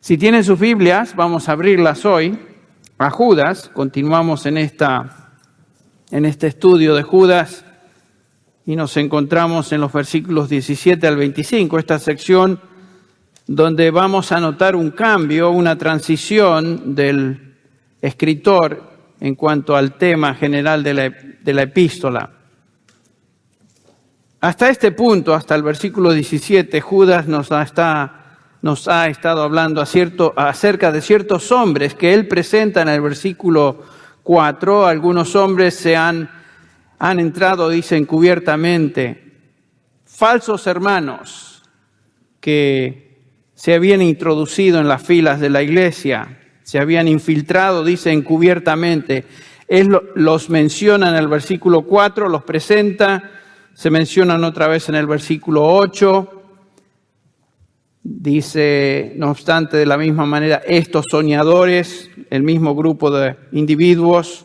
Si tienen sus Biblias, vamos a abrirlas hoy a Judas. Continuamos en este estudio de Judas y nos encontramos en los versículos 17 al 25, esta sección donde vamos a notar un cambio, una transición del escritor en cuanto al tema general de la epístola. Hasta este punto, hasta el versículo 17, Judas nos ha estado hablando acerca de ciertos hombres que él presenta en el versículo 4. Algunos hombres han entrado, dice, encubiertamente, falsos hermanos que se habían introducido en las filas de la iglesia, se habían infiltrado, dice, encubiertamente. Él los menciona en el versículo 4, los presenta, se mencionan otra vez en el versículo 8. Dice, no obstante, de la misma manera, estos soñadores, el mismo grupo de individuos.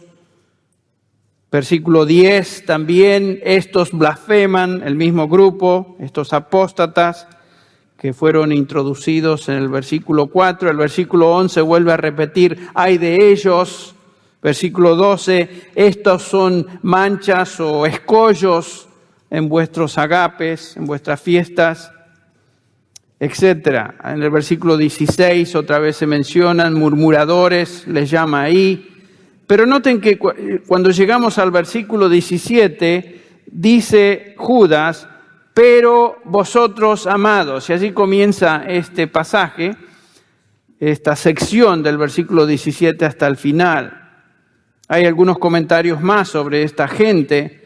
Versículo 10, también estos blasfeman, el mismo grupo, estos apóstatas que fueron introducidos en el versículo 4. El versículo 11 vuelve a repetir, ay de ellos. Versículo 12, estos son manchas o escollos en vuestros agapes, en vuestras fiestas, etcétera. En el versículo 16 otra vez se mencionan murmuradores, les llama ahí. Pero noten que cuando llegamos al versículo 17, dice Judas, pero vosotros amados, y así comienza este pasaje, esta sección del versículo 17 hasta el final. Hay algunos comentarios más sobre esta gente,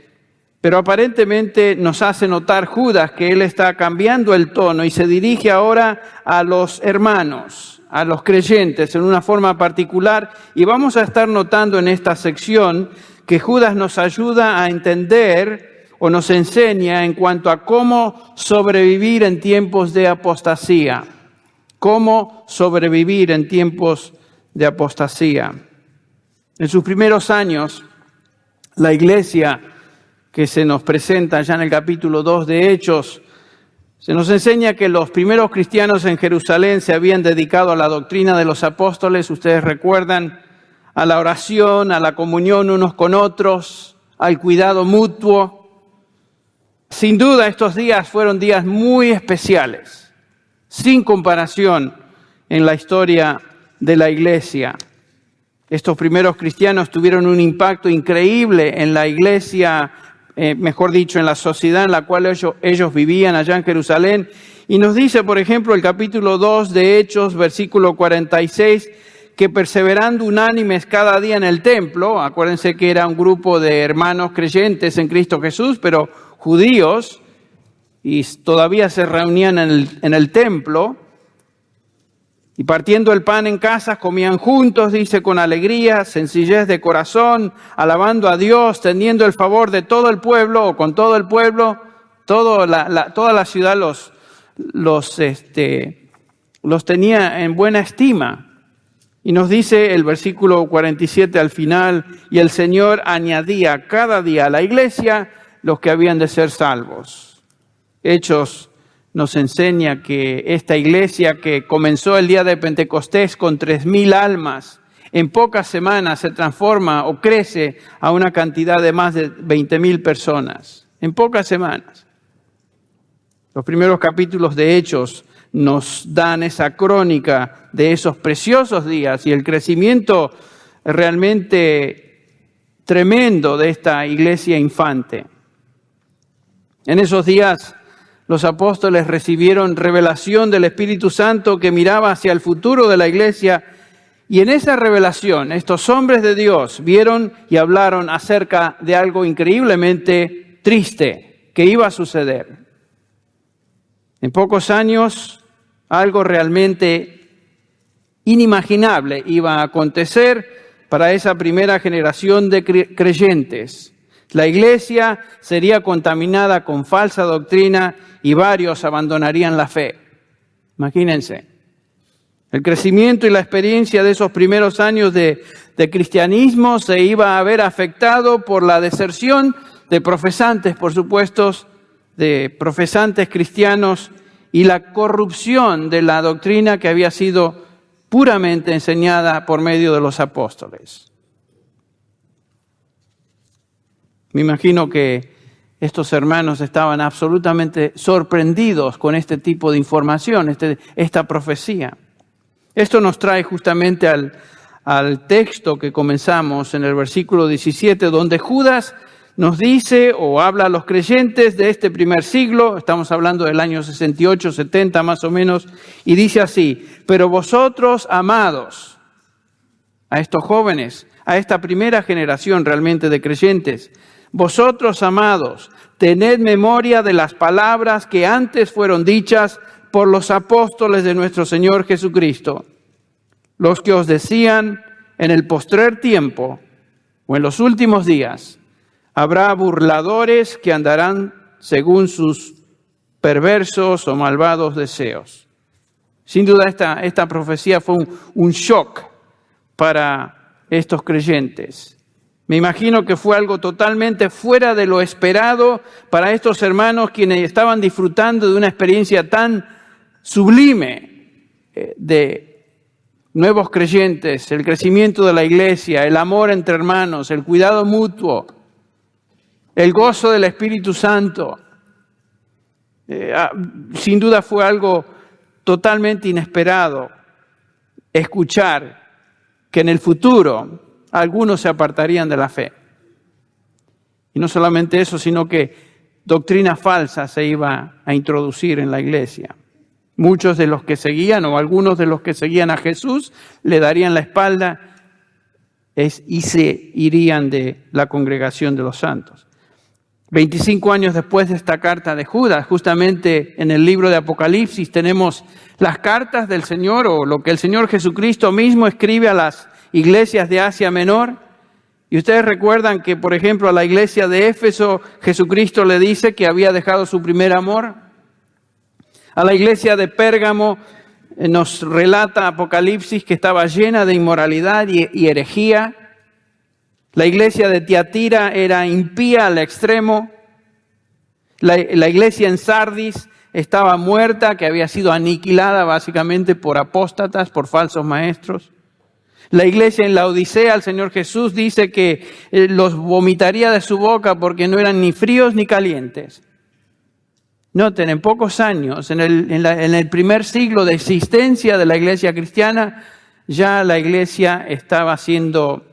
pero aparentemente nos hace notar Judas que él está cambiando el tono y se dirige ahora a los hermanos, a los creyentes en una forma particular. Y vamos a estar notando en esta sección que Judas nos ayuda a entender o nos enseña en cuanto a cómo sobrevivir en tiempos de apostasía. Cómo sobrevivir en tiempos de apostasía. En sus primeros años, la iglesia que se nos presenta ya en el capítulo 2 de Hechos, se nos enseña que los primeros cristianos en Jerusalén se habían dedicado a la doctrina de los apóstoles, ustedes recuerdan, a la oración, a la comunión unos con otros, al cuidado mutuo. Sin duda estos días fueron días muy especiales, sin comparación en la historia de la iglesia. Estos primeros cristianos tuvieron un impacto increíble en la iglesia, mejor dicho, en la sociedad en la cual ellos vivían allá en Jerusalén. Y nos dice, por ejemplo, el capítulo 2 de Hechos, versículo 46, que perseverando unánimes cada día en el templo, acuérdense que era un grupo de hermanos creyentes en Cristo Jesús, pero judíos, y todavía se reunían en el templo, y partiendo el pan en casas, comían juntos, dice, con alegría, sencillez de corazón, alabando a Dios, teniendo el favor de todo el pueblo, o con todo el pueblo, toda la ciudad los tenía en buena estima. Y nos dice el versículo 47 al final, y el Señor añadía cada día a la iglesia los que habían de ser salvos. Hechos nos enseña que esta iglesia que comenzó el día de Pentecostés con 3,000 almas, en pocas semanas se transforma o crece a una cantidad de más de 20,000 personas. En pocas semanas. Los primeros capítulos de Hechos nos dan esa crónica de esos preciosos días y el crecimiento realmente tremendo de esta iglesia infante. En esos días los apóstoles recibieron revelación del Espíritu Santo que miraba hacia el futuro de la iglesia, y en esa revelación estos hombres de Dios vieron y hablaron acerca de algo increíblemente triste que iba a suceder. En pocos años, algo realmente inimaginable iba a acontecer para esa primera generación de creyentes. La iglesia sería contaminada con falsa doctrina y varios abandonarían la fe. Imagínense. El crecimiento y la experiencia de esos primeros años de cristianismo se iba a ver afectado por la deserción de profesantes, por supuesto, de profesantes cristianos y la corrupción de la doctrina que había sido puramente enseñada por medio de los apóstoles. Me imagino que estos hermanos estaban absolutamente sorprendidos con este tipo de información, esta profecía. Esto nos trae justamente al texto que comenzamos en el versículo 17, donde Judas nos dice o habla a los creyentes de este primer siglo, estamos hablando del año 68, 70 más o menos, y dice así: pero vosotros, amados, a estos jóvenes, a esta primera generación realmente de creyentes, vosotros, amados, tened memoria de las palabras que antes fueron dichas por los apóstoles de nuestro Señor Jesucristo, los que os decían: en el postrer tiempo o en los últimos días habrá burladores que andarán según sus perversos o malvados deseos. Sin duda esta profecía fue un shock para estos creyentes. Me imagino que fue algo totalmente fuera de lo esperado para estos hermanos, quienes estaban disfrutando de una experiencia tan sublime de nuevos creyentes, el crecimiento de la iglesia, el amor entre hermanos, el cuidado mutuo, el gozo del Espíritu Santo. Sin duda fue algo totalmente inesperado escuchar que en el futuro algunos se apartarían de la fe. Y no solamente eso, sino que doctrina falsa se iba a introducir en la iglesia. Muchos de los que seguían o algunos de los que seguían a Jesús le darían la espalda y se irían de la congregación de los santos. 25 años después de esta carta de Judas, justamente en el libro de Apocalipsis tenemos las cartas del Señor, o lo que el Señor Jesucristo mismo escribe a las iglesias de Asia Menor. Y ustedes recuerdan que, por ejemplo, a la iglesia de Éfeso, Jesucristo le dice que había dejado su primer amor. A la iglesia de Pérgamo nos relata Apocalipsis que estaba llena de inmoralidad y herejía. La iglesia de Tiatira era impía al extremo. La iglesia en Sardis estaba muerta, que había sido aniquilada básicamente por apóstatas, por falsos maestros. La iglesia en Laodicea, el Señor Jesús dice que los vomitaría de su boca porque no eran ni fríos ni calientes. Noten, en pocos años, en el primer siglo de existencia de la iglesia cristiana, ya la iglesia estaba siendo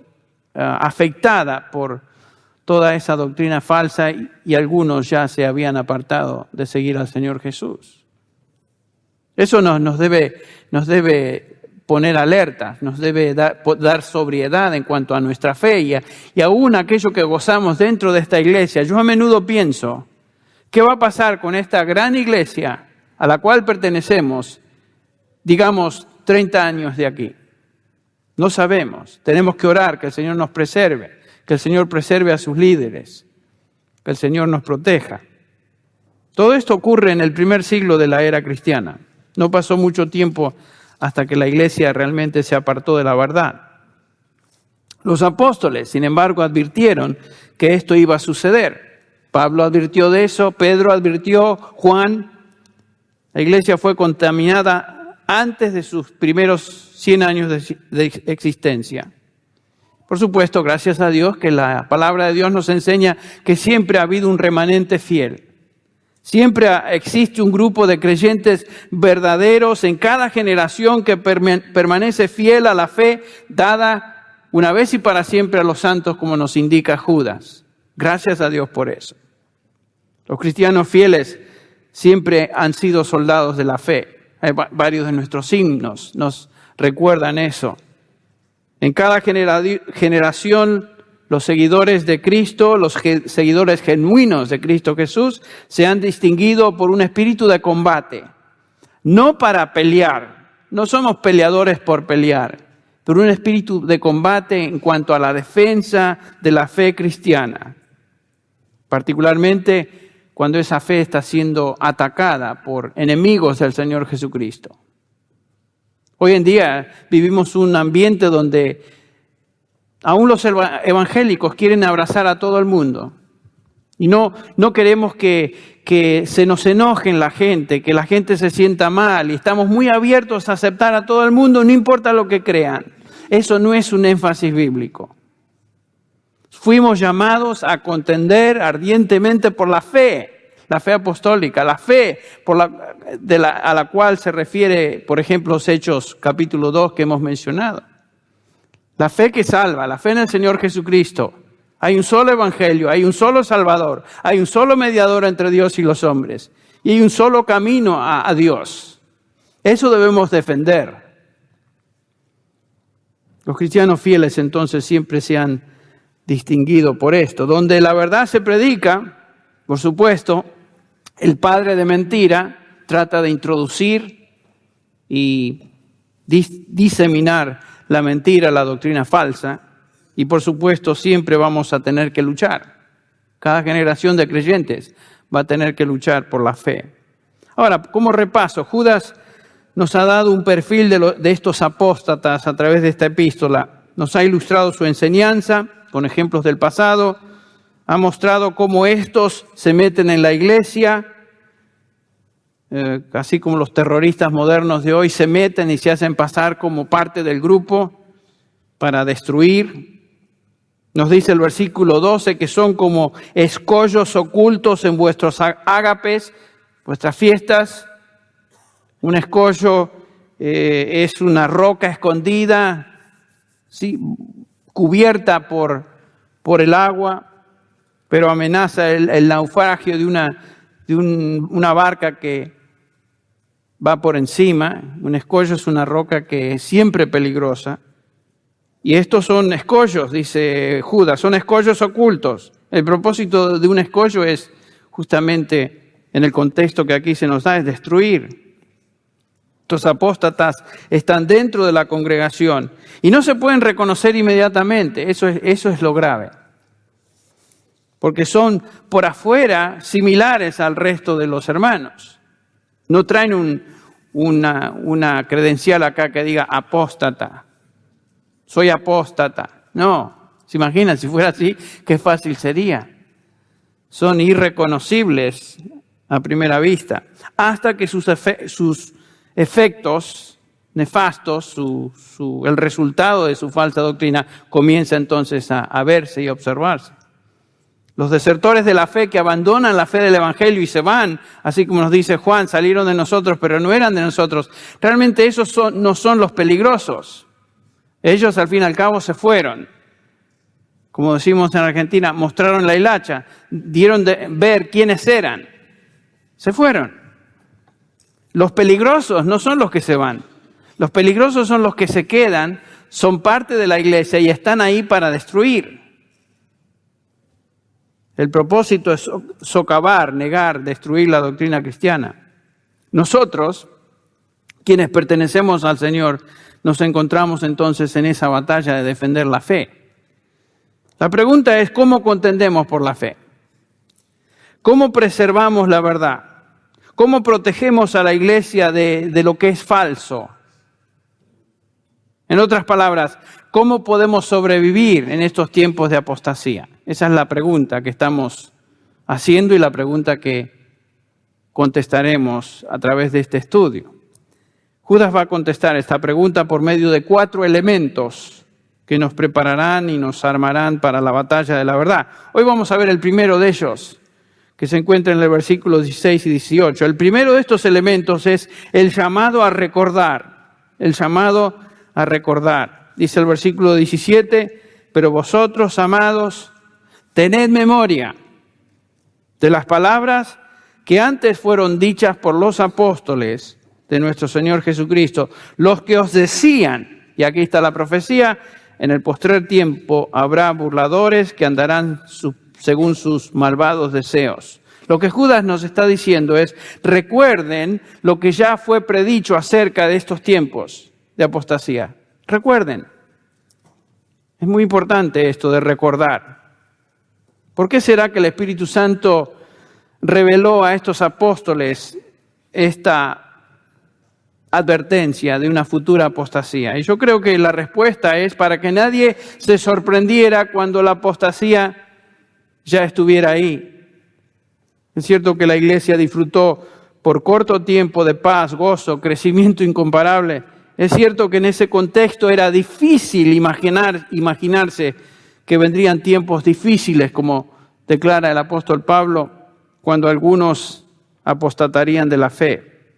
afectada por toda esa doctrina falsa y algunos ya se habían apartado de seguir al Señor Jesús. Eso nos debe poner alerta, nos debe dar sobriedad en cuanto a nuestra fe y aún aquello que gozamos dentro de esta iglesia. Yo a menudo pienso, ¿qué va a pasar con esta gran iglesia a la cual pertenecemos, digamos, 30 años de aquí? No sabemos. Tenemos que orar que el Señor nos preserve, que el Señor preserve a sus líderes, que el Señor nos proteja. Todo esto ocurre en el primer siglo de la era cristiana. No pasó mucho tiempo hasta que la iglesia realmente se apartó de la verdad. Los apóstoles, sin embargo, advirtieron que esto iba a suceder. Pablo advirtió de eso, Pedro advirtió, Juan. La iglesia fue contaminada antes de sus primeros 100 años de existencia. Por supuesto, gracias a Dios, que la palabra de Dios nos enseña que siempre ha habido un remanente fiel. Siempre existe un grupo de creyentes verdaderos en cada generación que permanece fiel a la fe dada una vez y para siempre a los santos, como nos indica Judas. Gracias a Dios por eso. Los cristianos fieles siempre han sido soldados de la fe. Varios de nuestros himnos nos recuerdan eso. En cada generación, los seguidores de Cristo, los seguidores genuinos de Cristo Jesús, se han distinguido por un espíritu de combate. No para pelear, no somos peleadores por pelear, pero un espíritu de combate en cuanto a la defensa de la fe cristiana. Particularmente cuando esa fe está siendo atacada por enemigos del Señor Jesucristo. Hoy en día vivimos un ambiente donde aún los evangélicos quieren abrazar a todo el mundo. Y no queremos que que se nos enoje la gente, que la gente se sienta mal y estamos muy abiertos a aceptar a todo el mundo, no importa lo que crean. Eso no es un énfasis bíblico. Fuimos llamados a contender ardientemente por la fe apostólica, la fe a la cual se refiere, por ejemplo, los Hechos capítulo 2 que hemos mencionado. La fe que salva, la fe en el Señor Jesucristo. Hay un solo evangelio, hay un solo Salvador, hay un solo mediador entre Dios y los hombres, y hay un solo camino a Dios. Eso debemos defender. Los cristianos fieles entonces siempre se han distinguido por esto. Donde la verdad se predica, por supuesto, el padre de mentira trata de introducir y diseminar la mentira, la doctrina falsa, y por supuesto siempre vamos a tener que luchar. Cada generación de creyentes va a tener que luchar por la fe. Ahora, como repaso, Judas nos ha dado un perfil de estos apóstatas a través de esta epístola. Nos ha ilustrado su enseñanza con ejemplos del pasado, ha mostrado cómo estos se meten en la iglesia, así como los terroristas modernos de hoy se meten y se hacen pasar como parte del grupo para destruir. Nos dice el versículo 12 que son como escollos ocultos en vuestros ágapes, vuestras fiestas. Un escollo es una roca escondida, ¿sí?, cubierta por el agua, pero amenaza el naufragio de una barca que va por encima. Un escollo es una roca que es siempre peligrosa. Y estos son escollos, dice Judas, son escollos ocultos. El propósito de un escollo es justamente, en el contexto que aquí se nos da, es destruir. Estos apóstatas están dentro de la congregación y no se pueden reconocer inmediatamente. Eso es lo grave. Porque son por afuera similares al resto de los hermanos. No traen una credencial acá que diga apóstata. Soy apóstata. No, se imaginan, si fuera así, qué fácil sería. Son irreconocibles a primera vista, hasta que sus efectos nefastos, el resultado de su falsa doctrina, comienza entonces a verse y a observarse. Los desertores de la fe que abandonan la fe del Evangelio y se van, así como nos dice Juan, salieron de nosotros, pero no eran de nosotros. Realmente esos no son los peligrosos. Ellos al fin y al cabo se fueron. Como decimos en Argentina, mostraron la hilacha, dieron de ver quiénes eran. Se fueron. Los peligrosos no son los que se van. Los peligrosos son los que se quedan, son parte de la iglesia y están ahí para destruir. El propósito es socavar, negar, destruir la doctrina cristiana. Nosotros, quienes pertenecemos al Señor, nos encontramos entonces en esa batalla de defender la fe. La pregunta es, ¿cómo contendemos por la fe? ¿Cómo preservamos la verdad? ¿Cómo protegemos a la iglesia de lo que es falso? En otras palabras, ¿cómo podemos sobrevivir en estos tiempos de apostasía? Esa es la pregunta que estamos haciendo y la pregunta que contestaremos a través de este estudio. Judas va a contestar esta pregunta por medio de 4 elementos que nos prepararán y nos armarán para la batalla de la verdad. Hoy vamos a ver el primero de ellos, que se encuentra en el versículo 16 y 18. El primero de estos elementos es el llamado a recordar. El llamado a recordar. Dice el versículo 17, pero vosotros, amados, tened memoria de las palabras que antes fueron dichas por los apóstoles de nuestro Señor Jesucristo, los que os decían, y aquí está la profecía, en el postrer tiempo habrá burladores que andarán según sus malvados deseos. Lo que Judas nos está diciendo es, recuerden lo que ya fue predicho acerca de estos tiempos de apostasía. Recuerden. Es muy importante esto de recordar. ¿Por qué será que el Espíritu Santo reveló a estos apóstoles esta advertencia de una futura apostasía? Y yo creo que la respuesta es para que nadie se sorprendiera cuando la apostasía ya estuviera ahí. Es cierto que la iglesia disfrutó por corto tiempo de paz, gozo, crecimiento incomparable. Es cierto que en ese contexto era difícil imaginarse que vendrían tiempos difíciles, como declara el apóstol Pablo, cuando algunos apostatarían de la fe.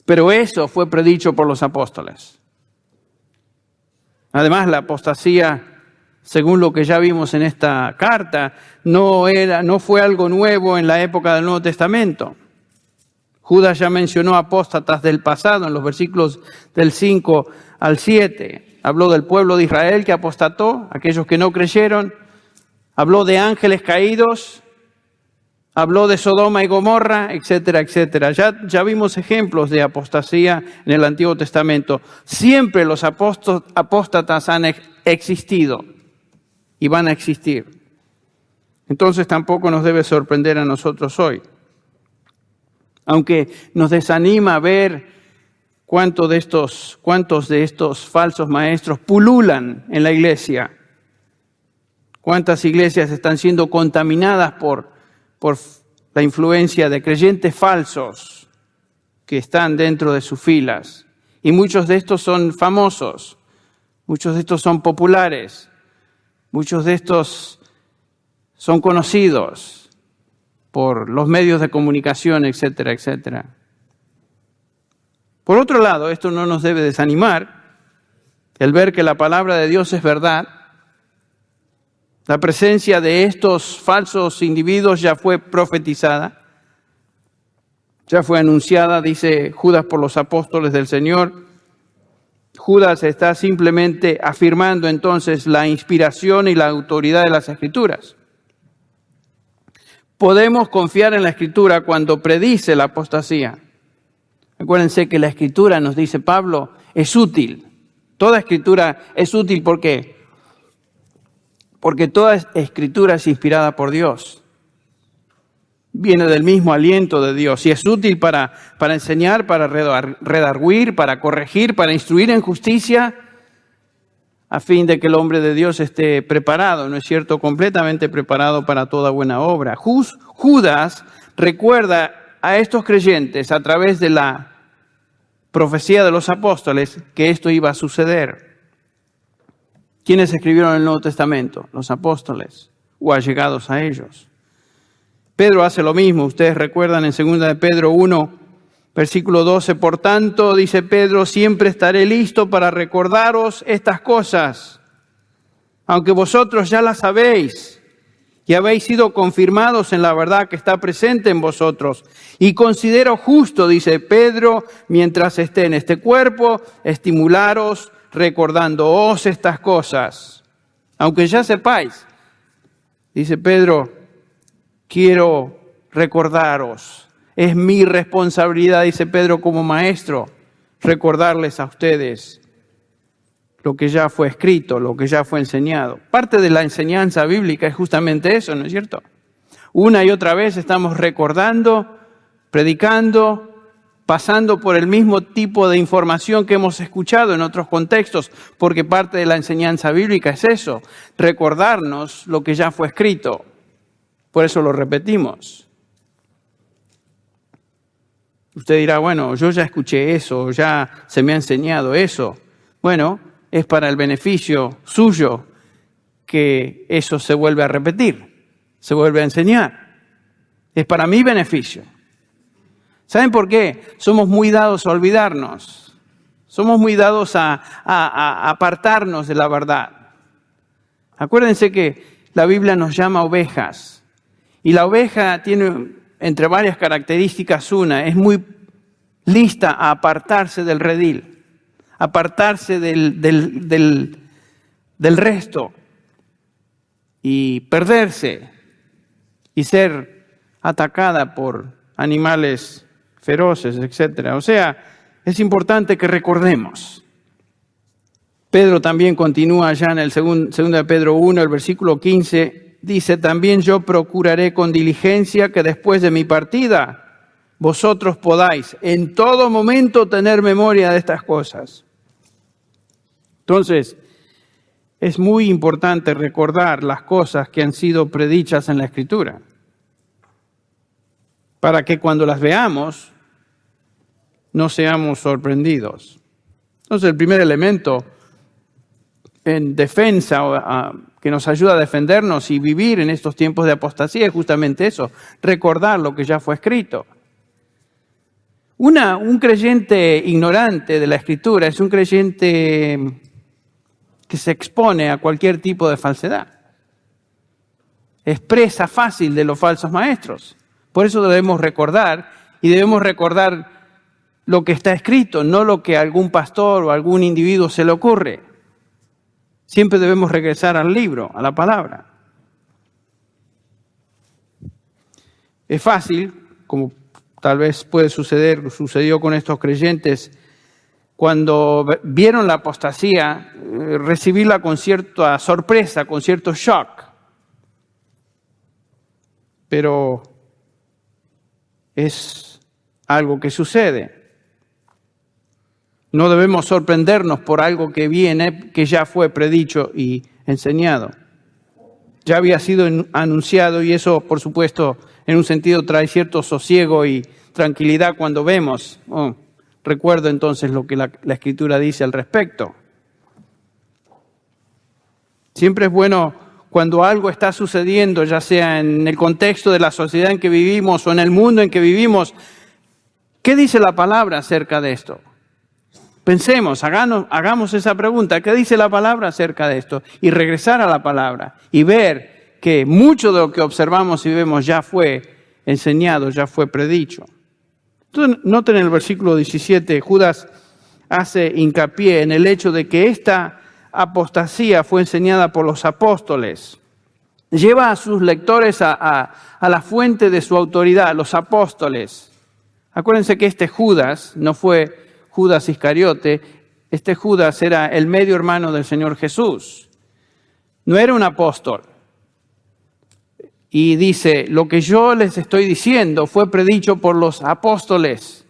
Pero eso fue predicho por los apóstoles. Además, la apostasía, según lo que ya vimos en esta carta, no fue algo nuevo en la época del Nuevo Testamento. Judas ya mencionó apóstatas del pasado en los versículos del 5 al 7. Habló del pueblo de Israel que apostató, aquellos que no creyeron. Habló de ángeles caídos. Habló de Sodoma y Gomorra, etcétera, etcétera. Ya vimos ejemplos de apostasía en el Antiguo Testamento. Siempre los apóstatas han existido y van a existir. Entonces tampoco nos debe sorprender a nosotros hoy. Aunque nos desanima ver cuántos de estos falsos maestros pululan en la iglesia. Cuántas iglesias están siendo contaminadas por la influencia de creyentes falsos que están dentro de sus filas. Y muchos de estos son famosos, muchos de estos son populares, muchos de estos son conocidos por los medios de comunicación, etcétera, etcétera. Por otro lado, esto no nos debe desanimar, el ver que la palabra de Dios es verdad. La presencia de estos falsos individuos ya fue profetizada, ya fue anunciada, dice Judas, por los apóstoles del Señor. Judas está simplemente afirmando entonces la inspiración y la autoridad de las Escrituras. Podemos confiar en la Escritura cuando predice la apostasía. Acuérdense que la Escritura, nos dice Pablo, es útil. Toda Escritura es útil, ¿por qué? Porque toda Escritura es inspirada por Dios. Viene del mismo aliento de Dios y es útil para enseñar, para redarguir, para corregir, para instruir en justicia, a fin de que el hombre de Dios esté preparado, ¿no es cierto?, completamente preparado para toda buena obra. Judas recuerda a estos creyentes a través de la profecía de los apóstoles que esto iba a suceder. ¿Quiénes escribieron el Nuevo Testamento? Los apóstoles o allegados a ellos. Pedro hace lo mismo. Ustedes recuerdan en 2 de Pedro 1, versículo 12. Por tanto, dice Pedro, siempre estaré listo para recordaros estas cosas, aunque vosotros ya las sabéis y habéis sido confirmados en la verdad que está presente en vosotros. Y considero justo, dice Pedro, mientras esté en este cuerpo, estimularos recordándoos estas cosas. Aunque ya sepáis, dice Pedro, quiero recordaros. Es mi responsabilidad, dice Pedro, como maestro, recordarles a ustedes lo que ya fue escrito, lo que ya fue enseñado. Parte de la enseñanza bíblica es justamente eso, ¿no es cierto? Una y otra vez estamos recordando, predicando, pasando por el mismo tipo de información que hemos escuchado en otros contextos, porque parte de la enseñanza bíblica es eso, recordarnos lo que ya fue escrito. Por eso lo repetimos. Usted dirá, bueno, yo ya escuché eso, ya se me ha enseñado eso. Bueno, es para el beneficio suyo que eso se vuelve a repetir, se vuelve a enseñar. Es para mi beneficio. ¿Saben por qué? Somos muy dados a olvidarnos. Somos muy dados a apartarnos de la verdad. Acuérdense que la Biblia nos llama ovejas. Y la oveja tiene, entre varias características, una, es muy lista a apartarse del redil, apartarse del resto y perderse y ser atacada por animales feroces, etc. O sea, es importante que recordemos. Pedro también continúa allá en el 2 de Pedro 1, el versículo 15, dice, también yo procuraré con diligencia que después de mi partida vosotros podáis en todo momento tener memoria de estas cosas. Entonces, es muy importante recordar las cosas que han sido predichas en la Escritura. para que cuando las veamos no seamos sorprendidos. Entonces, el primer elemento en defensa que nos ayuda a defendernos y vivir en estos tiempos de apostasía es justamente eso, recordar lo que ya fue escrito. Un creyente ignorante de la Escritura es un creyente que se expone a cualquier tipo de falsedad. Es presa fácil de los falsos maestros. Por eso debemos recordar, y debemos recordar lo que está escrito, no lo que a algún pastor o a algún individuo se le ocurre. Siempre debemos regresar al libro, a la palabra. Es fácil, como tal vez sucedió con estos creyentes, cuando vieron la apostasía, recibirla con cierta sorpresa, con cierto shock. Pero es algo que sucede. No debemos sorprendernos por algo que viene, que ya fue predicho y enseñado. Ya había sido anunciado y eso, por supuesto, en un sentido trae cierto sosiego y tranquilidad cuando vemos. Recuerdo entonces lo que la Escritura dice al respecto. Siempre es bueno cuando algo está sucediendo, ya sea en el contexto de la sociedad en que vivimos o en el mundo en que vivimos, ¿qué dice la palabra acerca de esto? Pensemos, hagamos esa pregunta, ¿qué dice la palabra acerca de esto? Y regresar a la palabra y ver que mucho de lo que observamos y vemos ya fue enseñado, ya fue predicho. Entonces, noten en el versículo 17, Judas hace hincapié en el hecho de que esta apostasía fue enseñada por los apóstoles. Lleva a sus lectores a la fuente de su autoridad, los apóstoles. Acuérdense que este Judas no fue Judas Iscariote, este Judas era el medio hermano del Señor Jesús. No era un apóstol. Y dice, lo que yo les estoy diciendo fue predicho por los apóstoles.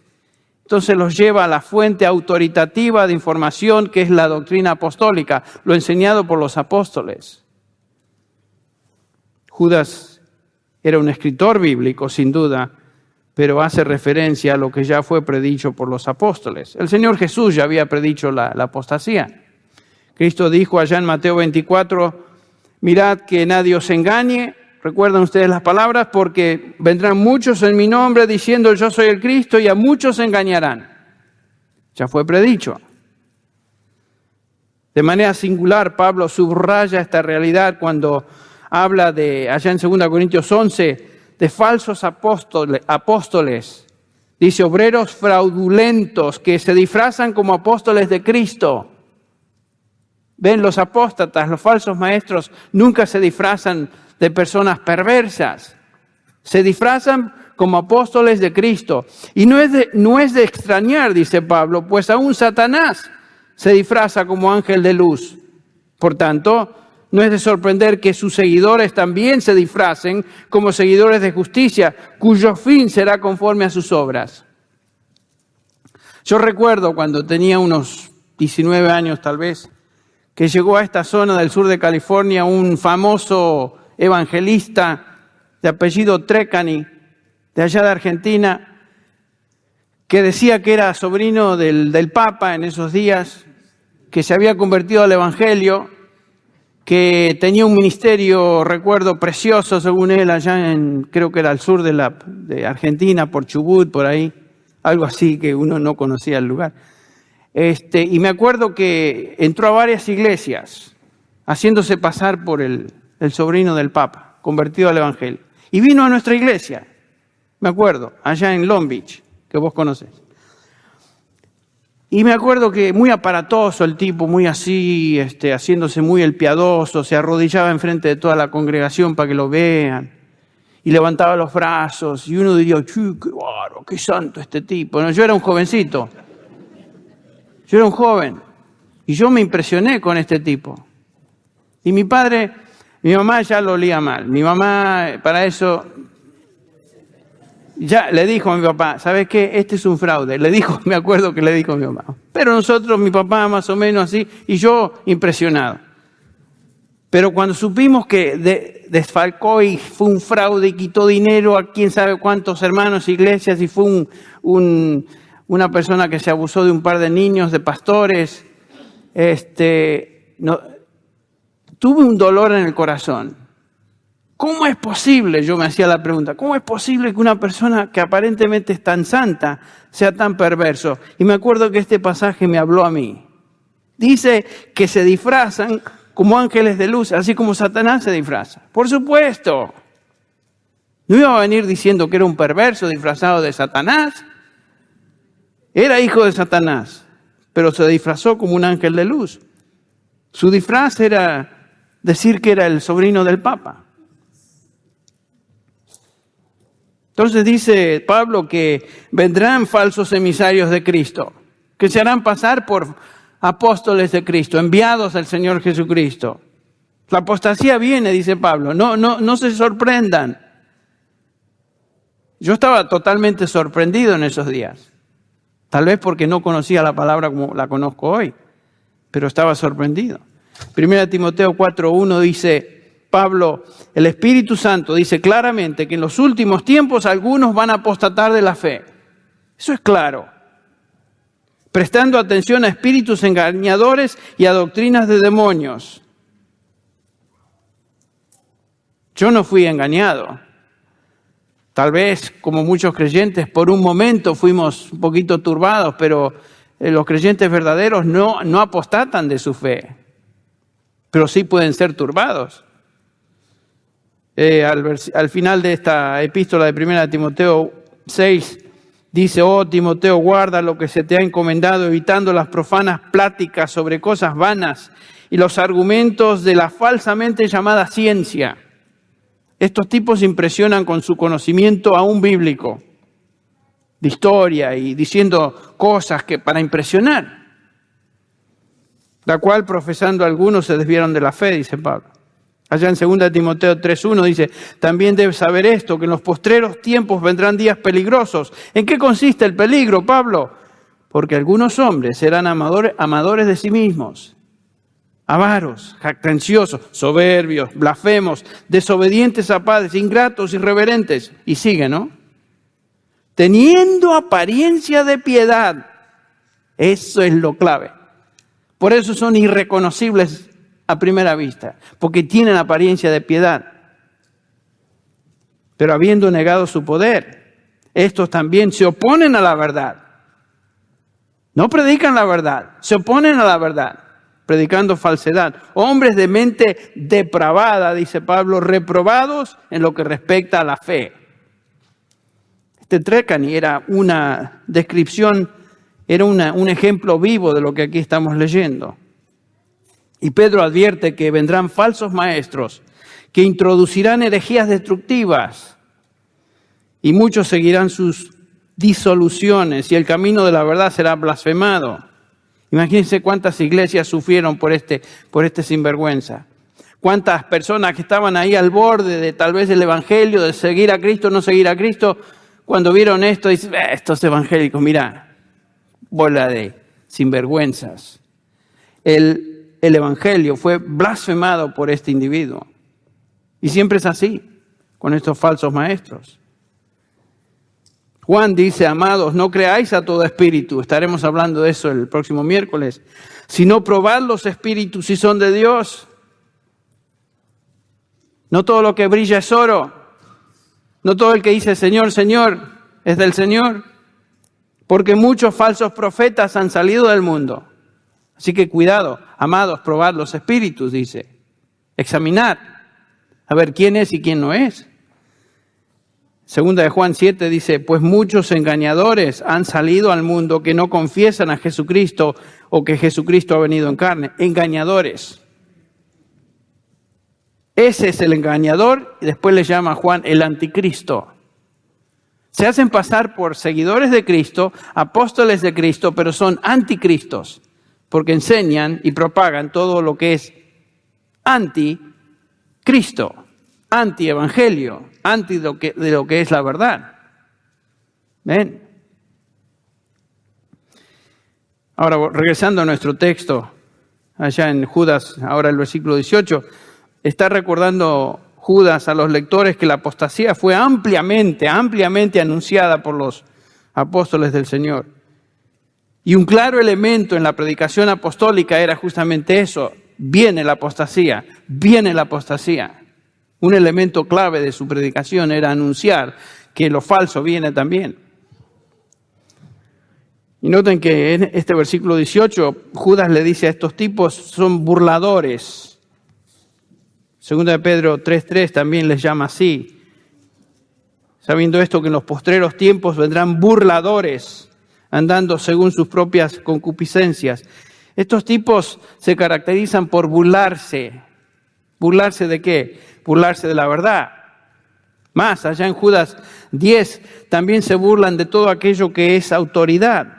Entonces los lleva a la fuente autoritativa de información que es la doctrina apostólica, lo enseñado por los apóstoles. Judas era un escritor bíblico, sin duda, pero hace referencia a lo que ya fue predicho por los apóstoles. El Señor Jesús ya había predicho la apostasía. Cristo dijo allá en Mateo 24, mirad que nadie os engañe, recuerdan ustedes las palabras, porque vendrán muchos en mi nombre diciendo yo soy el Cristo y a muchos engañarán. Ya fue predicho. De manera singular, Pablo subraya esta realidad cuando habla de, allá en 2 Corintios 11, de falsos apóstoles. Dice, obreros fraudulentos que se disfrazan como apóstoles de Cristo. Ven, los apóstatas, los falsos maestros, nunca se disfrazan de personas perversas. Se disfrazan como apóstoles de Cristo. Y no es de extrañar, dice Pablo, pues aún Satanás se disfraza como ángel de luz. Por tanto, no es de sorprender que sus seguidores también se disfracen como seguidores de justicia, cuyo fin será conforme a sus obras. Yo recuerdo cuando tenía unos 19 años tal vez, que llegó a esta zona del sur de California un famoso evangelista de apellido Trecani, de allá de Argentina, que decía que era sobrino del Papa en esos días, que se había convertido al Evangelio, que tenía un ministerio, recuerdo, precioso según él, allá creo que era al sur de Argentina, por Chubut, por ahí, algo así que uno no conocía el lugar. Y me acuerdo que entró a varias iglesias, haciéndose pasar por el sobrino del Papa, convertido al Evangelio. Y vino a nuestra iglesia, me acuerdo, allá en Long Beach, que vos conocés. Y me acuerdo que muy aparatoso el tipo, muy así, haciéndose muy el piadoso, se arrodillaba enfrente de toda la congregación para que lo vean. Y levantaba los brazos, y uno diría, qué bárbaro, qué santo este tipo. No, yo era un jovencito, yo era un joven, y yo me impresioné con este tipo. Y mi mamá ya lo olía mal. Mi mamá, para eso, ya le dijo a mi papá, ¿sabes qué? Este es un fraude. Le dijo, me acuerdo que le dijo a mi mamá. Pero nosotros, mi papá más o menos así, y yo impresionado. Pero cuando supimos que desfalcó y fue un fraude y quitó dinero a quién sabe cuántos hermanos, iglesias, y fue una persona que se abusó de un par de niños, de pastores. Tuve un dolor en el corazón. ¿Cómo es posible? Yo me hacía la pregunta, ¿cómo es posible que una persona que aparentemente es tan santa sea tan perverso? Y me acuerdo que este pasaje me habló a mí. Dice que se disfrazan como ángeles de luz, así como Satanás se disfraza. Por supuesto. No iba a venir diciendo que era un perverso disfrazado de Satanás. Era hijo de Satanás, pero se disfrazó como un ángel de luz. Su disfraz era decir que era el sobrino del Papa. Entonces dice Pablo que vendrán falsos emisarios de Cristo, que se harán pasar por apóstoles de Cristo, enviados al Señor Jesucristo. La apostasía viene, dice Pablo, no se sorprendan. Yo estaba totalmente sorprendido en esos días, tal vez porque no conocía la palabra como la conozco hoy, pero estaba sorprendido. 1 Timoteo 4:1 dice Pablo, el Espíritu Santo dice claramente que en los últimos tiempos algunos van a apostatar de la fe. Eso es claro. Prestando atención a espíritus engañadores y a doctrinas de demonios. Yo no fui engañado. Tal vez, como muchos creyentes, por un momento fuimos un poquito turbados, pero los creyentes verdaderos no apostatan de su fe, pero sí pueden ser turbados. Al final de esta epístola de 1 Timoteo 6, dice, oh Timoteo, guarda lo que se te ha encomendado, evitando las profanas pláticas sobre cosas vanas y los argumentos de la falsamente llamada ciencia. Estos tipos impresionan con su conocimiento aún bíblico, de historia y diciendo cosas que para impresionar, la cual profesando algunos se desviaron de la fe, dice Pablo. Allá en 2 Timoteo 3:1 dice, también debes saber esto, que en los postreros tiempos vendrán días peligrosos. ¿En qué consiste el peligro, Pablo? Porque algunos hombres serán amadores de sí mismos, avaros, jactanciosos, soberbios, blasfemos, desobedientes a padres, ingratos, irreverentes. Y sigue, ¿no? Teniendo apariencia de piedad. Eso es lo clave. Por eso son irreconocibles a primera vista, porque tienen apariencia de piedad. Pero habiendo negado su poder, estos también se oponen a la verdad. No predican la verdad, se oponen a la verdad, predicando falsedad. Hombres de mente depravada, dice Pablo, reprobados en lo que respecta a la fe. Este Trecani era una descripción, era un ejemplo vivo de lo que aquí estamos leyendo. Y Pedro advierte que vendrán falsos maestros que introducirán herejías destructivas y muchos seguirán sus disoluciones y el camino de la verdad será blasfemado. Imagínense cuántas iglesias sufrieron por este sinvergüenza. Cuántas personas que estaban ahí al borde de tal vez del evangelio, de seguir a Cristo o no seguir a Cristo, cuando vieron esto, dicen, estos evangélicos, mira, bola de sinvergüenzas. El evangelio fue blasfemado por este individuo. Y siempre es así, con estos falsos maestros. Juan dice, amados, no creáis a todo espíritu, estaremos hablando de eso el próximo miércoles, sino probad los espíritus si son de Dios. No todo lo que brilla es oro, no todo el que dice Señor, Señor, es del Señor, porque muchos falsos profetas han salido del mundo. Así que cuidado, amados, probad los espíritus, dice. Examinad, a ver quién es y quién no es. Segunda de Juan 7 dice, pues muchos engañadores han salido al mundo que no confiesan a Jesucristo o que Jesucristo ha venido en carne. Engañadores. Ese es el engañador y después le llama a Juan el anticristo. Se hacen pasar por seguidores de Cristo, apóstoles de Cristo, pero son anticristos. Porque enseñan y propagan todo lo que es anti-Cristo, anti-evangelio, anti de lo que es la verdad. ¿Ven? Ahora, regresando a nuestro texto, allá en Judas, ahora el versículo 18, está recordando Judas a los lectores que la apostasía fue ampliamente anunciada por los apóstoles del Señor. Y un claro elemento en la predicación apostólica era justamente eso: viene la apostasía, viene la apostasía. Un elemento clave de su predicación era anunciar que lo falso viene también. Y noten que en este versículo 18, Judas le dice a estos tipos, son burladores. Segunda de Pedro 3:3 también les llama así. Sabiendo esto, que en los postreros tiempos vendrán burladores, andando según sus propias concupiscencias. Estos tipos se caracterizan por burlarse. ¿Burlarse de qué? Burlarse de la verdad. Más, allá en Judas 10, también se burlan de todo aquello que es autoridad.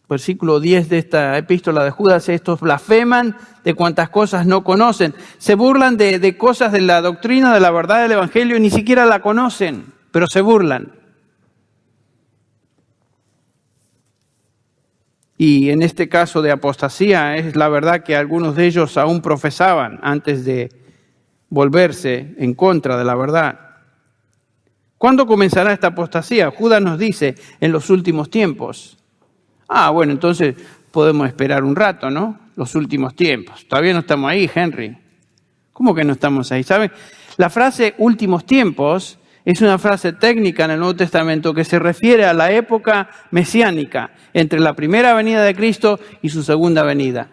Versículo 10 de esta epístola de Judas: estos blasfeman de cuantas cosas no conocen. Se burlan de cosas de la doctrina, de la verdad del Evangelio, y ni siquiera la conocen, pero se burlan. Y en este caso de apostasía, es la verdad que algunos de ellos aún profesaban antes de volverse en contra de la verdad. ¿Cuándo comenzará esta apostasía? Judas nos dice, en los últimos tiempos. Bueno, entonces podemos esperar un rato, ¿no? Los últimos tiempos. Todavía no estamos ahí, Henry. ¿Cómo que no estamos ahí? ¿Saben? La frase últimos tiempos es una frase técnica en el Nuevo Testamento que se refiere a la época mesiánica, entre la primera venida de Cristo y su segunda venida.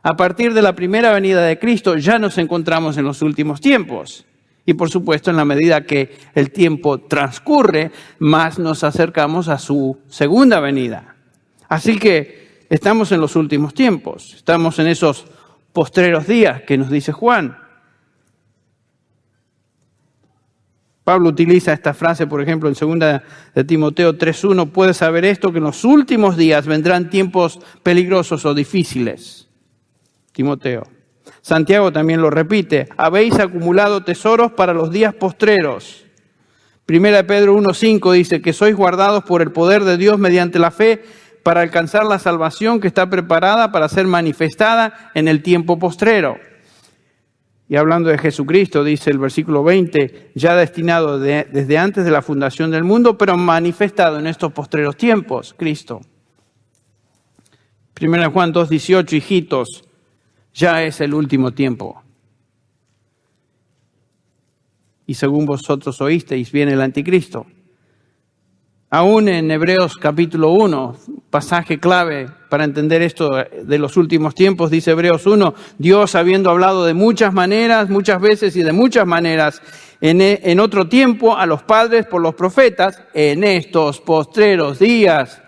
A partir de la primera venida de Cristo ya nos encontramos en los últimos tiempos. Y por supuesto, en la medida que el tiempo transcurre, más nos acercamos a su segunda venida. Así que estamos en los últimos tiempos, estamos en esos postreros días que nos dice Juan. Pablo utiliza esta frase, por ejemplo, en 2 de Timoteo 3:1, puedes saber esto, que en los últimos días vendrán tiempos peligrosos o difíciles. Timoteo. Santiago también lo repite, habéis acumulado tesoros para los días postreros. 1 Pedro 1:5 dice que sois guardados por el poder de Dios mediante la fe, para alcanzar la salvación que está preparada para ser manifestada en el tiempo postrero. Y hablando de Jesucristo, dice el versículo 20, ya destinado desde antes de la fundación del mundo, pero manifestado en estos postreros tiempos, Cristo. 1 Juan 2:18, hijitos, ya es el último tiempo. Y según vosotros oísteis, viene el anticristo. Aún en Hebreos capítulo 1, pasaje clave para entender esto de los últimos tiempos, dice Hebreos 1, Dios habiendo hablado de muchas maneras, muchas veces y de muchas maneras, en otro tiempo a los padres por los profetas, en estos postreros días,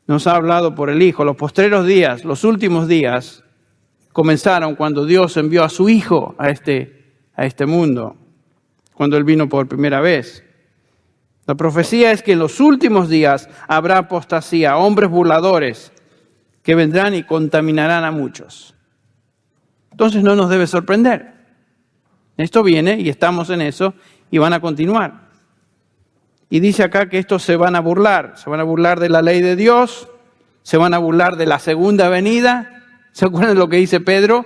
nos ha hablado por el Hijo. Los postreros días, los últimos días, comenzaron cuando Dios envió a su Hijo a este mundo, cuando Él vino por primera vez. La profecía es que en los últimos días habrá apostasía, hombres burladores que vendrán y contaminarán a muchos. Entonces no nos debe sorprender. Esto viene y estamos en eso y van a continuar. Y dice acá que estos se van a burlar de la ley de Dios, se van a burlar de la segunda venida. ¿Se acuerdan de lo que dice Pedro?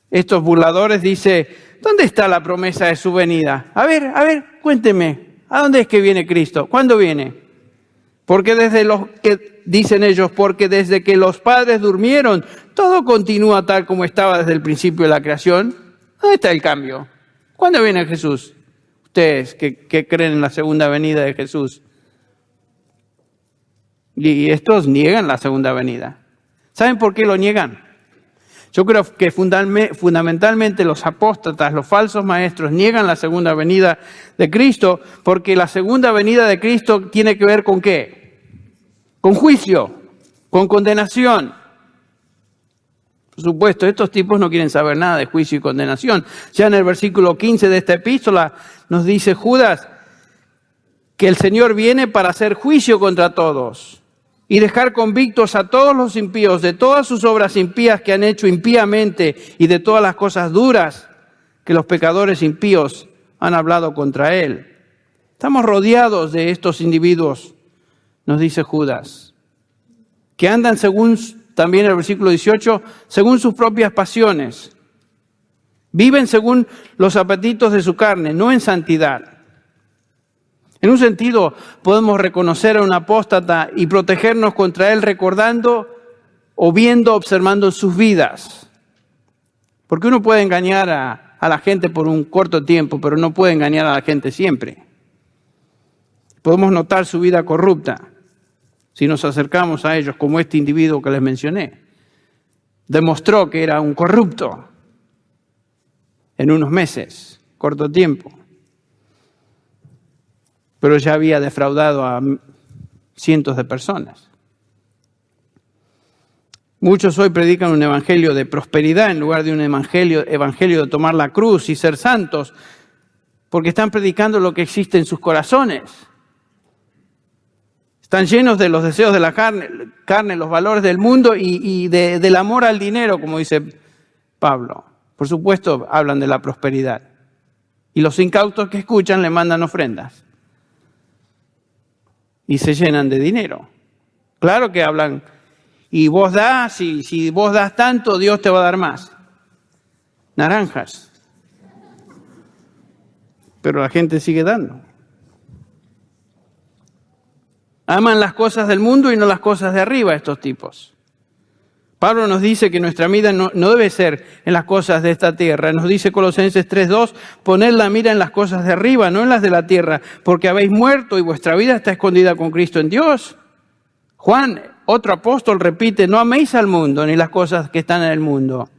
Estos burladores dice, ¿dónde está la promesa de su venida? A ver, cuénteme. ¿A dónde es que viene Cristo? ¿Cuándo viene? Porque dicen ellos, porque desde que los padres durmieron, todo continúa tal como estaba desde el principio de la creación. ¿Dónde está el cambio? ¿Cuándo viene Jesús? Ustedes que creen en la segunda venida de Jesús. Y estos niegan la segunda venida. ¿Saben por qué lo niegan? Yo creo que fundamentalmente los apóstatas, los falsos maestros, niegan la segunda venida de Cristo porque la segunda venida de Cristo tiene que ver ¿con qué? Con juicio, con condenación. Por supuesto, estos tipos no quieren saber nada de juicio y condenación. Ya en el versículo 15 de esta epístola nos dice Judas que el Señor viene para hacer juicio contra todos y dejar convictos a todos los impíos de todas sus obras impías que han hecho impíamente y de todas las cosas duras que los pecadores impíos han hablado contra Él. Estamos rodeados de estos individuos, nos dice Judas, que andan según, también el versículo 18, según sus propias pasiones. Viven según los apetitos de su carne, no en santidad. En un sentido, podemos reconocer a un apóstata y protegernos contra él recordando o viendo, observando sus vidas. Porque uno puede engañar a la gente por un corto tiempo, pero no puede engañar a la gente siempre. Podemos notar su vida corrupta si nos acercamos a ellos, como este individuo que les mencioné. Demostró que era un corrupto en unos meses, corto tiempo. Pero ya había defraudado a cientos de personas. Muchos hoy predican un evangelio de prosperidad en lugar de un evangelio de tomar la cruz y ser santos, porque están predicando lo que existe en sus corazones. Están llenos de los deseos de la carne, los valores del mundo y del amor al dinero, como dice Pablo. Por supuesto, hablan de la prosperidad. Y los incautos que escuchan le mandan ofrendas. Y se llenan de dinero. Claro que hablan, y vos das, y si vos das tanto, Dios te va a dar más. Naranjas. Pero la gente sigue dando. Aman las cosas del mundo y no las cosas de arriba, estos tipos. Pablo nos dice que nuestra mira no debe ser en las cosas de esta tierra. Nos dice Colosenses 3:2, poned la mira en las cosas de arriba, no en las de la tierra, porque habéis muerto y vuestra vida está escondida con Cristo en Dios. Juan, otro apóstol, repite, no améis al mundo ni las cosas que están en el mundo.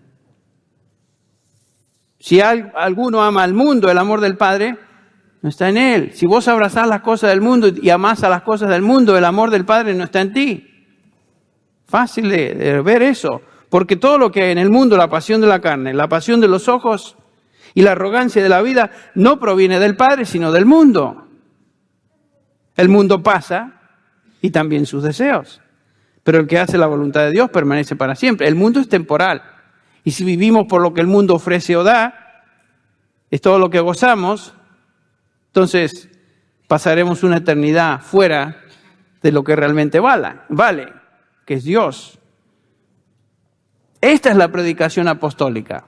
Si alguno ama al mundo, el amor del Padre no está en él. Si vos abrazás las cosas del mundo y amás a las cosas del mundo, el amor del Padre no está en ti. Fácil de ver eso, porque todo lo que hay en el mundo, la pasión de la carne, la pasión de los ojos y la arrogancia de la vida, no proviene del Padre, sino del mundo. El mundo pasa y también sus deseos, pero el que hace la voluntad de Dios permanece para siempre. El mundo es temporal, y si vivimos por lo que el mundo ofrece o da, es todo lo que gozamos, entonces pasaremos una eternidad fuera de lo que realmente vale, que es Dios. Esta es la predicación apostólica.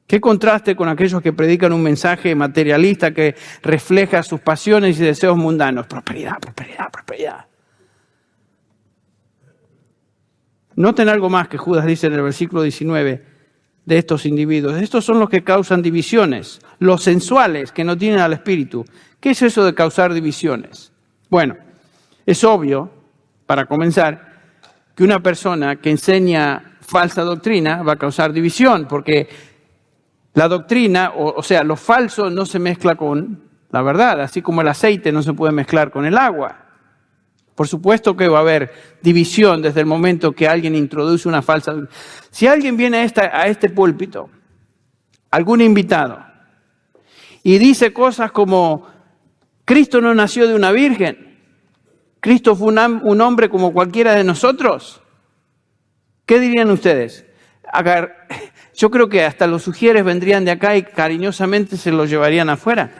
Qué contraste con aquellos que predican un mensaje materialista que refleja sus pasiones y deseos mundanos. Prosperidad, prosperidad, prosperidad. Noten algo más que Judas dice en el versículo 19 de estos individuos. Estos son los que causan divisiones, los sensuales que no tienen al Espíritu. ¿Qué es eso de causar divisiones? Bueno, es obvio, para comenzar, que una persona que enseña falsa doctrina va a causar división, porque la doctrina, o sea, lo falso no se mezcla con la verdad, así como el aceite no se puede mezclar con el agua. Por supuesto que va a haber división desde el momento que alguien introduce una falsa doctrina. Si alguien viene a este púlpito, algún invitado, y dice cosas como, Cristo no nació de una virgen, Cristo fue un hombre como cualquiera de nosotros, ¿qué dirían ustedes? Yo creo que hasta los sugieres vendrían de acá y cariñosamente se los llevarían afuera.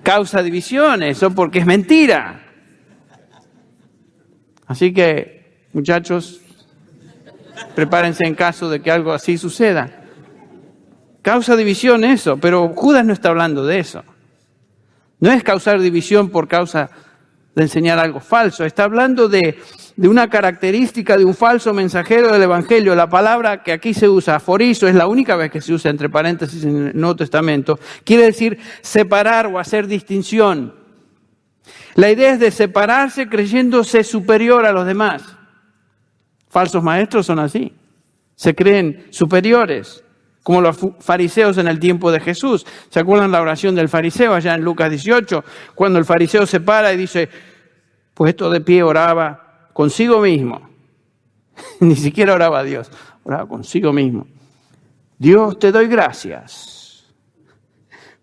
Causa divisiones, o porque es mentira. Así que, muchachos, prepárense en caso de que algo así suceda. Causa división eso, pero Judas no está hablando de eso. No es causar división por causa de enseñar algo falso. Está hablando de una característica de un falso mensajero del Evangelio. La palabra que aquí se usa, aforizo, es la única vez que se usa entre paréntesis en el Nuevo Testamento. Quiere decir separar o hacer distinción. La idea es de separarse creyéndose superior a los demás. Falsos maestros son así. Se creen superiores, como los fariseos en el tiempo de Jesús. ¿Se acuerdan la oración del fariseo allá en Lucas 18? Cuando el fariseo se para y dice, puesto de pie oraba consigo mismo. Ni siquiera oraba a Dios, oraba consigo mismo. Dios, te doy gracias,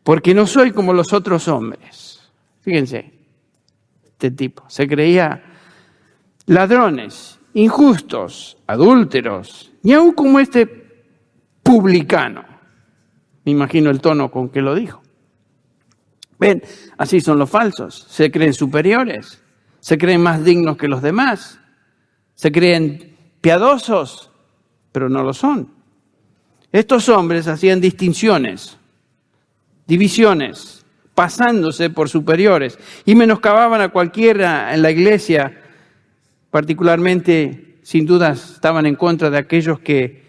porque no soy como los otros hombres. Fíjense, este tipo se creía ladrones, injustos, adúlteros, y aún como este publicano. Me imagino el tono con que lo dijo. Ven, así son los falsos. Se creen superiores, se creen más dignos que los demás, se creen piadosos, pero no lo son. Estos hombres hacían distinciones, divisiones, pasándose por superiores y menoscababan a cualquiera en la iglesia, particularmente, sin dudas, estaban en contra de aquellos que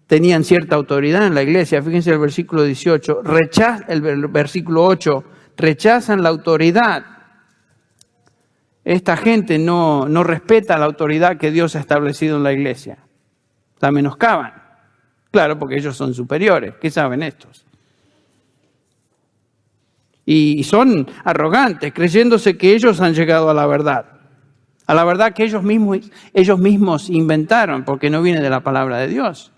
tenían cierta autoridad en la iglesia. Fíjense el versículo 18, el versículo 8, rechazan la autoridad. Esta gente no respeta la autoridad que Dios ha establecido en la iglesia. La menoscaban. Claro, porque ellos son superiores. ¿Qué saben estos? Y son arrogantes, creyéndose que ellos han llegado a la verdad. A la verdad que ellos mismos inventaron, porque no viene de la palabra de Dios.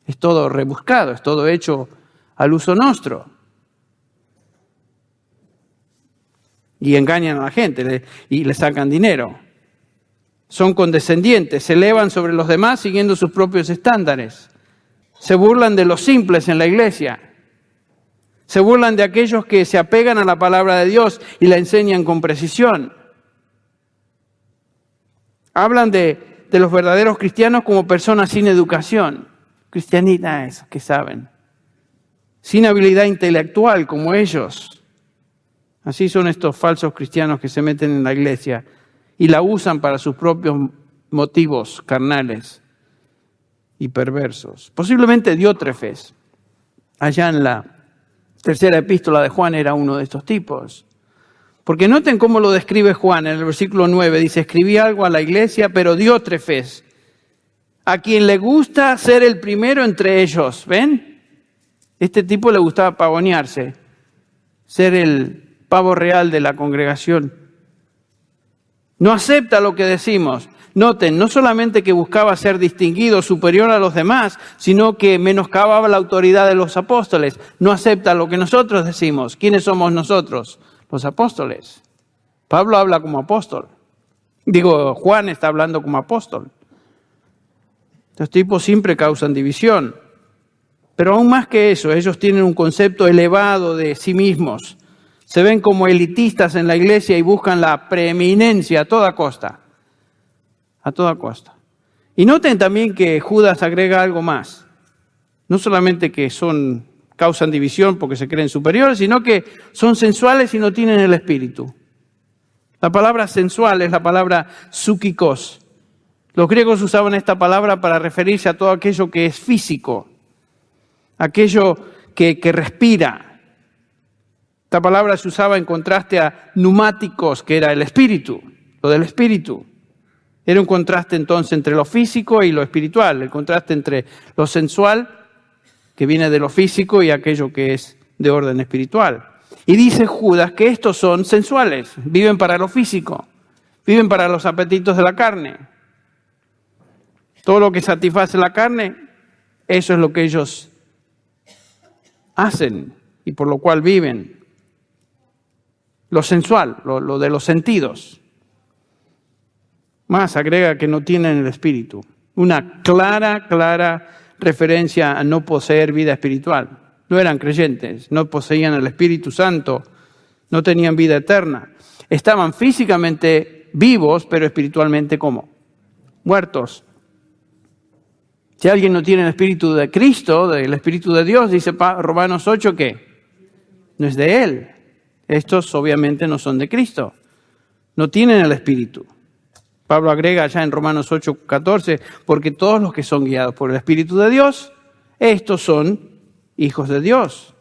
Es todo rebuscado, es todo hecho al uso nuestro. Y engañan a la gente y le sacan dinero. Son condescendientes, se elevan sobre los demás siguiendo sus propios estándares. Se burlan de los simples en la iglesia. Se burlan de aquellos que se apegan a la palabra de Dios y la enseñan con precisión. Hablan de los verdaderos cristianos como personas sin educación. Cristianita, esos que saben. Sin habilidad intelectual como ellos. Así son estos falsos cristianos que se meten en la iglesia y la usan para sus propios motivos carnales y perversos. Posiblemente Diótrefes, allá en la tercera epístola de Juan, era uno de estos tipos. Porque noten cómo lo describe Juan en el versículo 9. Dice, escribí algo a la iglesia, pero Diótrefes, a quien le gusta ser el primero entre ellos. ¿Ven? Este tipo le gustaba pavonearse, ser el pavo real de la congregación. No acepta lo que decimos. Noten, no solamente que buscaba ser distinguido, superior a los demás, sino que menoscababa la autoridad de los apóstoles. No acepta lo que nosotros decimos. ¿Quiénes somos nosotros? Los apóstoles. Pablo habla como apóstol. Juan está hablando como apóstol. Estos tipos siempre causan división. Pero aún más que eso, ellos tienen un concepto elevado de sí mismos. Se ven como elitistas en la iglesia y buscan la preeminencia a toda costa. A toda costa. Y noten también que Judas agrega algo más. No solamente que causan división porque se creen superiores, sino que son sensuales y no tienen el espíritu. La palabra sensual es la palabra psúquicos. Los griegos usaban esta palabra para referirse a todo aquello que es físico, aquello que respira. Esta palabra se usaba en contraste a pneumáticos, que era el espíritu, lo del espíritu. Era un contraste entonces entre lo físico y lo espiritual, el contraste entre lo sensual, que viene de lo físico, y aquello que es de orden espiritual. Y dice Judas que estos son sensuales, viven para lo físico, viven para los apetitos de la carne. Todo lo que satisface la carne, eso es lo que ellos hacen y por lo cual viven. Lo sensual, lo de los sentidos. Más agrega que no tienen el espíritu. Una clara referencia a no poseer vida espiritual. No eran creyentes, no poseían el Espíritu Santo, no tenían vida eterna. Estaban físicamente vivos, pero espiritualmente ¿cómo? Muertos. Si alguien no tiene el Espíritu de Cristo, del Espíritu de Dios, dice Romanos 8, ¿qué? No es de Él. Estos obviamente no son de Cristo. No tienen el Espíritu. Pablo agrega allá en Romanos 8:14, porque todos los que son guiados por el Espíritu de Dios, estos son hijos de Dios.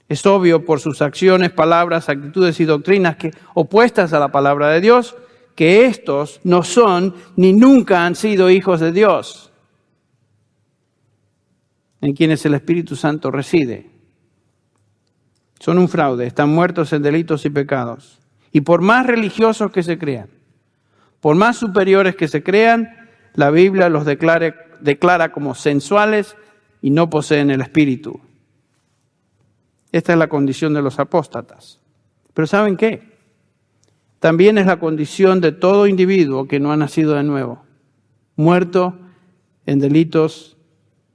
Es obvio por sus acciones, palabras, actitudes y doctrinas opuestas a la palabra de Dios, que estos no son ni nunca han sido hijos de Dios, en quienes el Espíritu Santo reside. Son un fraude, están muertos en delitos y pecados. Y por más religiosos que se crean, por más superiores que se crean, la Biblia los declara como sensuales y no poseen el Espíritu. Esta es la condición de los apóstatas. Pero ¿saben qué? También es la condición de todo individuo que no ha nacido de nuevo, muerto en delitos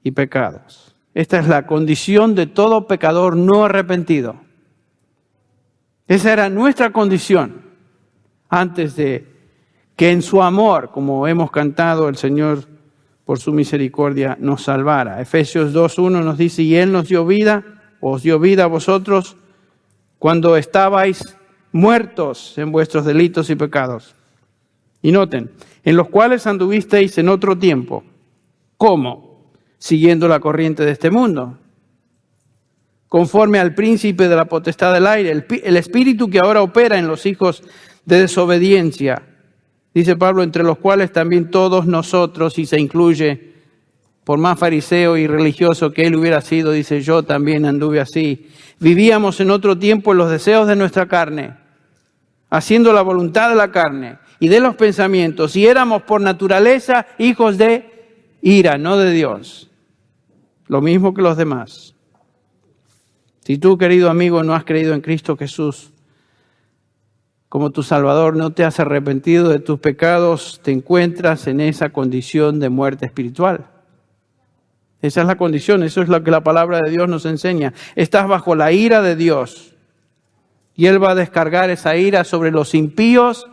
y pecados. Esta es la condición de todo pecador no arrepentido. Esa era nuestra condición antes de que en su amor, como hemos cantado, el Señor por su misericordia nos salvara. Efesios 2:1 nos dice, y Él nos dio vida, os dio vida a vosotros cuando estabais muertos en vuestros delitos y pecados. Y noten, en los cuales anduvisteis en otro tiempo. ¿Cómo? Siguiendo la corriente de este mundo, conforme al príncipe de la potestad del aire, el espíritu que ahora opera en los hijos de desobediencia. Dice Pablo, entre los cuales también todos nosotros, y se incluye, por más fariseo y religioso que él hubiera sido, dice, yo también anduve así. Vivíamos en otro tiempo en los deseos de nuestra carne, haciendo la voluntad de la carne y de los pensamientos, y éramos por naturaleza hijos de ira, no de Dios. Lo mismo que los demás. Si tú, querido amigo, no has creído en Cristo Jesús como tu Salvador, no te has arrepentido de tus pecados, te encuentras en esa condición de muerte espiritual. Esa es la condición, eso es lo que la palabra de Dios nos enseña. Estás bajo la ira de Dios y Él va a descargar esa ira sobre los impíos,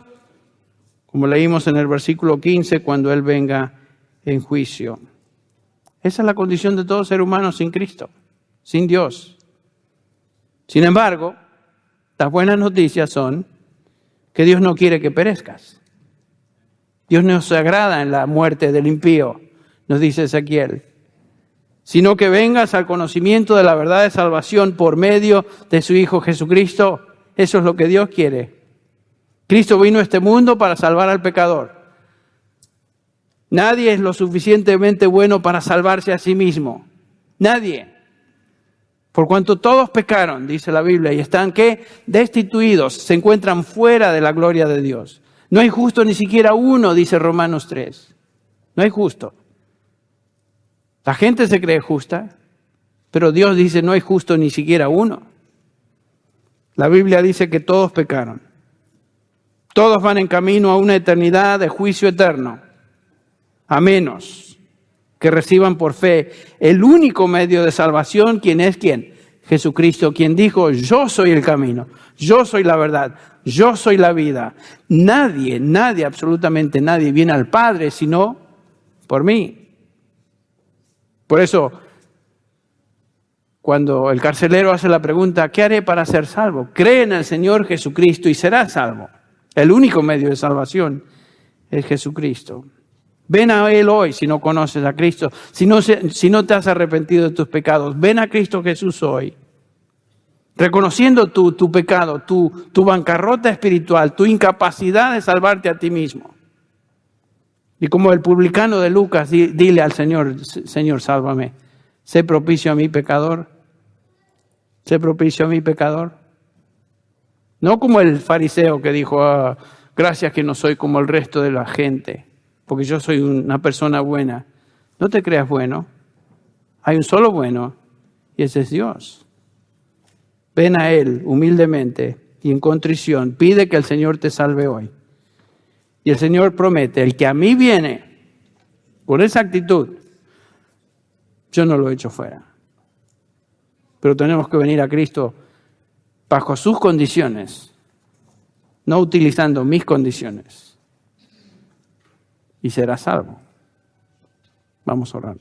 como leímos en el versículo 15, cuando Él venga en juicio. Esa es la condición de todo ser humano sin Cristo, sin Dios. Sin embargo, las buenas noticias son que Dios no quiere que perezcas. Dios no se agrada en la muerte del impío, nos dice Ezequiel, sino que vengas al conocimiento de la verdad de salvación por medio de su Hijo Jesucristo. Eso es lo que Dios quiere. Cristo vino a este mundo para salvar al pecador. Nadie es lo suficientemente bueno para salvarse a sí mismo. Nadie. Por cuanto todos pecaron, dice la Biblia, y están, ¿qué? Destituidos, se encuentran fuera de la gloria de Dios. No hay justo ni siquiera uno, dice Romanos 3. No hay justo. La gente se cree justa, pero Dios dice no hay justo ni siquiera uno. La Biblia dice que todos pecaron. Todos van en camino a una eternidad de juicio eterno, a menos que reciban por fe el único medio de salvación. ¿Quién es quién? Jesucristo, quien dijo, yo soy el camino, yo soy la verdad, yo soy la vida. Nadie, absolutamente nadie viene al Padre sino por mí. Por eso, cuando el carcelero hace la pregunta, ¿qué haré para ser salvo? Cree en el Señor Jesucristo y serás salvo. El único medio de salvación es Jesucristo. Ven a Él hoy si no conoces a Cristo, si no te has arrepentido de tus pecados. Ven a Cristo Jesús hoy, reconociendo tu pecado, tu bancarrota espiritual, tu incapacidad de salvarte a ti mismo. Y como el publicano de Lucas, dile al Señor, Señor, sálvame. Sé propicio a mi pecador. Sé propicio a mi pecador. No como el fariseo que dijo, gracias que no soy como el resto de la gente, porque yo soy una persona buena. No te creas bueno. Hay un solo bueno, y ese es Dios. Ven a Él humildemente y en contrición. Pide que el Señor te salve hoy. Y el Señor promete, el que a mí viene con esa actitud, yo no lo echo fuera. Pero tenemos que venir a Cristo bajo sus condiciones, no utilizando mis condiciones. Y será salvo. Vamos a orar.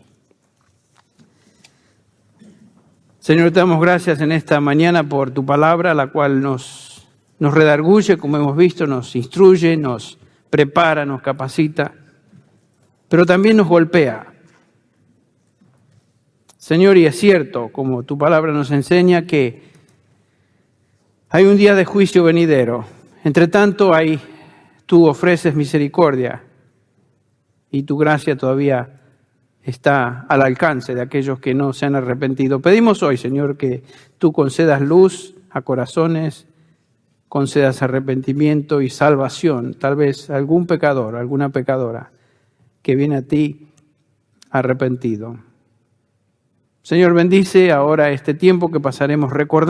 Señor, te damos gracias en esta mañana por tu palabra, la cual nos redarguye, como hemos visto, nos instruye, nos prepara, nos capacita, pero también nos golpea. Señor, y es cierto, como tu palabra nos enseña, que hay un día de juicio venidero. Entre tanto, tú ofreces misericordia y tu gracia todavía está al alcance de aquellos que no se han arrepentido. Pedimos hoy, Señor, que tú concedas luz a corazones, concedas arrepentimiento y salvación. Tal vez algún pecador, alguna pecadora que viene a ti arrepentido. Señor, bendice ahora este tiempo que pasaremos recordando